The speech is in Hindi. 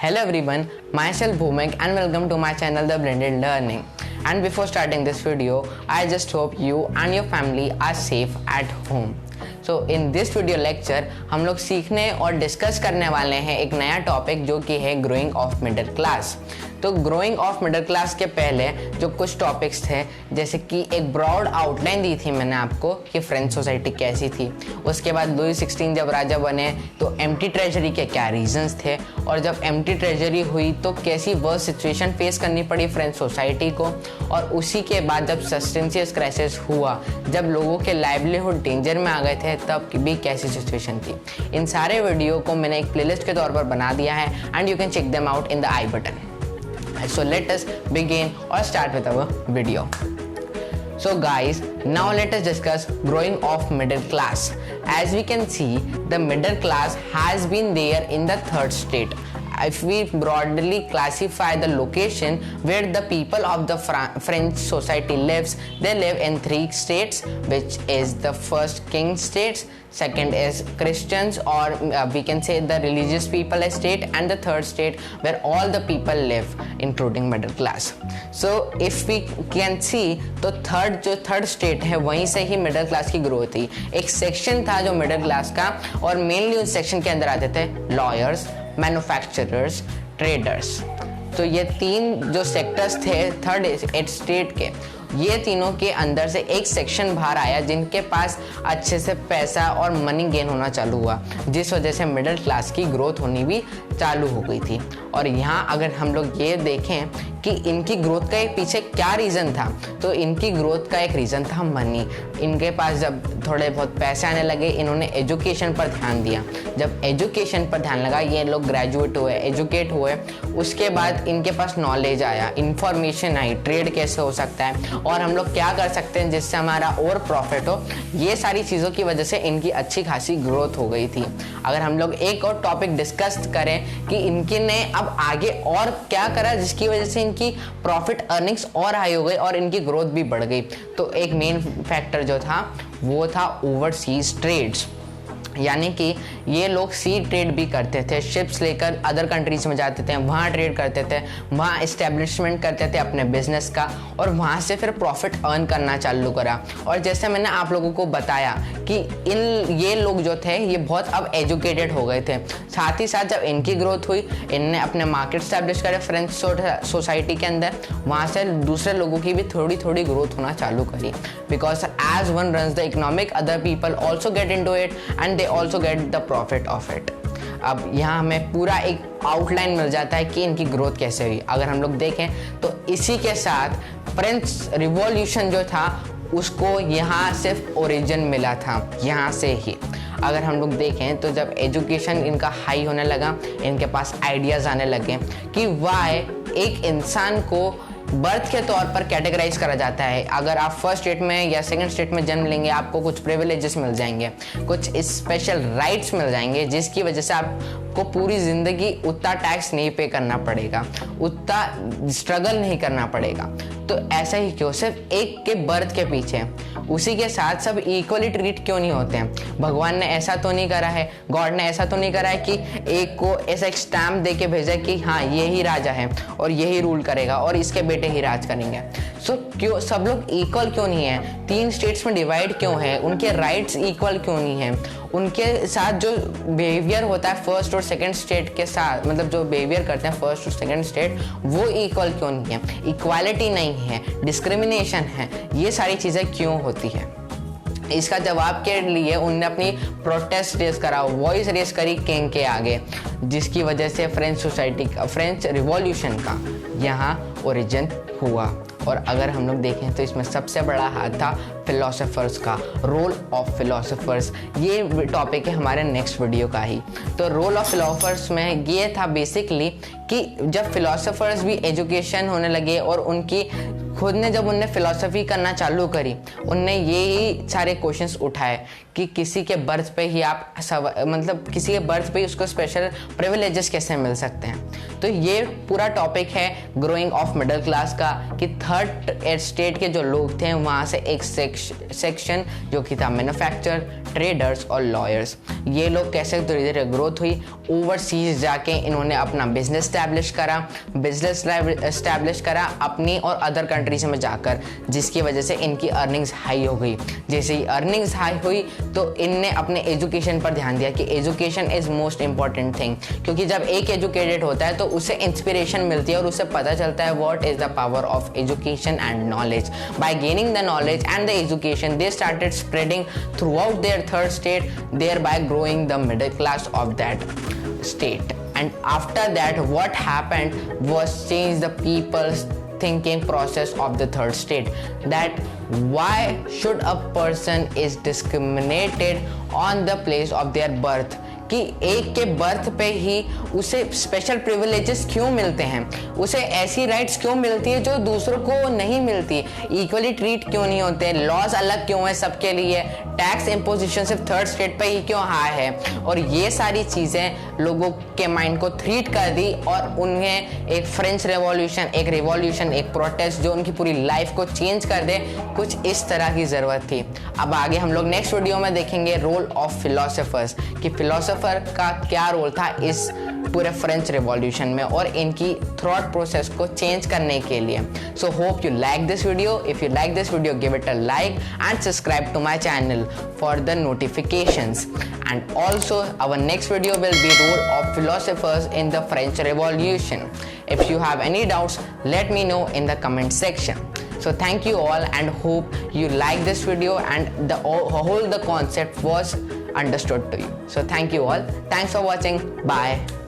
Hello everyone, myself Bhumik and welcome to my channel The Blended Learning. And before starting this video, I just hope you and your family are safe at home. So in this video lecture हम लोग सीखने और डिस्कस करने वाले हैं एक नया टॉपिक जो कि है ग्रोइंग ऑफ मिडिल क्लास। तो ग्रोइंग ऑफ मिडिल क्लास के पहले जो कुछ टॉपिक्स थे, जैसे कि एक ब्रॉड आउटलाइन दी थी मैंने आपको कि फ्रेंच सोसाइटी कैसी थी। उसके बाद लुई 16 जब राजा बने तो एम्प्टी ट्रेजरी के क्या रीजंस थे, और जब एम्प्टी ट्रेजरी हुई तो कैसी वर्स्ट सिचुएशन फेस करनी पड़ी फ्रेंच सोसाइटी को। और उसी के बाद जब सस्टेंशियस क्राइसिस हुआ, जब लोगों के लाइवलीहुड डेंजर में आ गए थे, तब भी कैसी सिचुएशन थी। इन सारे वीडियो को मैंने एक प्लेलिस्ट के तौर पर बना दिया है and you can check them out in the I button. So let us begin or start with our video. So guys, now let us discuss growing of middle class. As we can see, the middle class has been there in the third state. If we broadly classify the location where the people of the French society lives, they live in three states, which is the first king states, second is Christians or we can say the religious people state, and the third state where all the people live including middle class. So if we can see तो थर्ड स्टेट है वहीं से ही मिडिल क्लास की ग्रोथ थी। एक सेक्शन था जो मिडिल क्लास का, और मेनली उस सेक्शन के अंदर आते थे लॉयर्स, मैन्युफैक्चरर्स, ट्रेडर्स। तो ये तीन जो सेक्टर्स थे थर्ड स्टेट के, ये तीनों के अंदर से एक सेक्शन बाहर आया जिनके पास अच्छे से पैसा और मनी गेन होना चालू हुआ, जिस वजह से मिडिल क्लास की ग्रोथ होनी भी चालू हो गई थी। और यहाँ अगर हम लोग ये देखें कि इनकी ग्रोथ का एक पीछे क्या रीज़न था, तो इनकी ग्रोथ का एक रीज़न था मनी। इनके पास जब थोड़े बहुत पैसे आने लगे, इन्होंने एजुकेशन पर ध्यान दिया। जब एजुकेशन पर ध्यान लगा, ये लोग ग्रेजुएट हुए, एजुकेट हुए, उसके बाद इनके पास नॉलेज आया, इंफॉर्मेशन आई, ट्रेड कैसे हो सकता है और हम लोग क्या कर सकते हैं जिससे हमारा और प्रॉफिट हो। ये सारी चीज़ों की वजह से इनकी अच्छी खासी ग्रोथ हो गई थी। अगर हम लोग एक और टॉपिक डिस्कस करें कि इनके ने अब आगे और क्या करा जिसकी वजह से इनकी प्रॉफिट अर्निंग्स और हाई हो गई और इनकी ग्रोथ भी बढ़ गई, तो एक मेन फैक्टर जो था वो था ओवरसीज ट्रेड्स। यानी कि ये लोग सी ट्रेड भी करते थे, शिप्स लेकर अदर कंट्रीज में जाते थे, वहाँ ट्रेड करते थे, वहाँ इस्टेब्लिशमेंट करते थे अपने बिजनेस का, और वहाँ से फिर प्रॉफिट अर्न करना चालू करा। और जैसे मैंने आप लोगों को बताया कि ये लोग जो थे ये बहुत अब एजुकेटेड हो गए थे। साथ ही साथ जब इनकी ग्रोथ हुई, इनने अपने मार्केट स्टैब्लिश करे फ्रेंच सोसाइटी के अंदर, वहाँ से दूसरे लोगों की भी थोड़ी थोड़ी ग्रोथ होना चालू करी। Because as one runs the economic, other people also get into it and they also get the profit of it. अब यहाँ हमें पूरा एक आउटलाइन मिल जाता है कि इनकी ग्रोथ कैसे हुई। अगर हम लोग देखें तो इसी के साथ फ्रेंच रिवॉल्यूशन जो था उसको यहाँ सिर्फ ओरिजिन मिला था, यहाँ से ही। अगर हम लोग देखें तो जब एजुकेशन इनका हाई होने लगा, इनके पास आइडियाज़ आने लगे कि वाई एक इंसान को बर्थ के तौर पर कैटेगराइज करा जाता है। अगर आप फर्स्ट स्टेट में या सेकंड स्टेट में जन्म लेंगे, आपको कुछ प्रिविलेजेस मिल जाएंगे, कुछ स्पेशल राइट्स मिल जाएंगे, जिसकी वजह से आपको पूरी ज़िंदगी उतना टैक्स नहीं पे करना पड़ेगा, उतना स्ट्रगल नहीं करना पड़ेगा। तो ऐसा ही क्यों सिर्फ एक के बर्थ के पीछे? उसी के साथ सब इक्वली ट्रीट क्यों नहीं होते हैं? भगवान ने ऐसा तो नहीं करा है, गॉड ने ऐसा तो नहीं करा है कि एक को ऐसा एक स्टैम्प दे के भेजा कि हाँ ये ही राजा है और यही रूल करेगा और इसके बेटे ही राज करेंगे। सो क्यों सब लोग इक्वल क्यों नहीं है? तीन स्टेट्स में डिवाइड क्यों है? उनके राइट्स इक्वल क्यों नहीं है? उनके साथ जो बिहेवियर होता है फर्स्ट और सेकंड स्टेट के साथ, मतलब जो बिहेवियर करते हैं फर्स्ट और सेकंड स्टेट, वो इक्वल क्यों नहीं है? इक्वालिटी नहीं है, डिस्क्रिमिनेशन है, ये सारी चीज़ें क्यों होती है? इसका जवाब के लिए उनने अपनी प्रोटेस्ट रेस करा, वॉइस रेस करी किंग के आगे, जिसकी वजह से फ्रेंच रिवॉल्यूशन का यहाँ ओरिजिन हुआ। और अगर हम लोग देखें तो इसमें सबसे बड़ा हाथ था फिलोसोफर्स का, रोल ऑफ फिलोसोफर्स। ये टॉपिक है हमारे नेक्स्ट वीडियो का ही। तो रोल ऑफ फिलोसोफर्स में ये था बेसिकली कि जब फिलोसोफर्स भी एजुकेशन होने लगे और उनकी खुद ने जब उनने फिलॉसफी करना चालू करी, उनने यही सारे क्वेश्चंस उठाए कि किसी के बर्थ पे ही आप मतलब किसी के बर्थ पे ही उसको स्पेशल प्रिविलेजेस कैसे मिल सकते हैं। तो ये पूरा टॉपिक है ग्रोइंग ऑफ मिडिल क्लास का, कि थर्ड स्टेट के जो लोग थे वहाँ से एक सेक्शन जो कि था मैन्युफैक्चर, ट्रेडर्स और लॉयर्स, ये लोग कैसे धीरे धीरे ग्रोथ हुई। ओवरसीज जाके इन्होंने अपना बिजनेस एस्टैब्लिश करा अपनी और अदर कंट्रीज में जाकर, जिसकी वजह से इनकी अर्निंग्स हाई हो गई। जैसे ही अर्निंग्स हाई हुई तो इनने अपने एजुकेशन पर ध्यान दिया कि education is most important thing, क्योंकि जब एक एजुकेटेड होता है तो उससे इंस्पिरेशन मिलती है और उससे पता चलता है what is the power of education and knowledge. Bye gaining the knowledge and the education they started spreading through out there third state, thereby growing the middle class of that state. And after that, what happened was change the people's thinking process of the third state, that why should a person is discriminated on the place of their birth, कि एक के बर्थ पे ही उसे स्पेशल प्रिविलेजेस क्यों मिलते हैं, उसे ऐसी राइट्स क्यों मिलती है जो दूसरों को नहीं मिलती, इक्वली ट्रीट क्यों नहीं होते, लॉज अलग क्यों है सबके लिए, टैक्स इम्पोजिशन सिर्फ थर्ड स्टेट पे ही क्यों हाई है। और ये सारी चीज़ें लोगों के माइंड को थ्रीट कर दी और उन्हें एक फ्रेंच रेवोल्यूशन, एक रिवॉल्यूशन, एक प्रोटेस्ट जो उनकी पूरी लाइफ को चेंज कर दे, कुछ इस तरह की ज़रूरत थी। अब आगे हम लोग नेक्स्ट वीडियो में देखेंगे रोल ऑफ फिलोसोफर्स, कि फिलोसोफर का क्या रोल था इस पूरे फ्रेंच रिवॉल्यूशन में और इनकी थॉट प्रोसेस को चेंज करने के लिए। So hope you like this video. If you like this video, give it a like and subscribe to my channel for the notifications. And also our next video will be role of philosophers in the French Revolution. If you have any doubts, let me know in the comment section. So thank you all and hope you like this video and the concept was understood to you. So thank you all. Thanks for watching. Bye.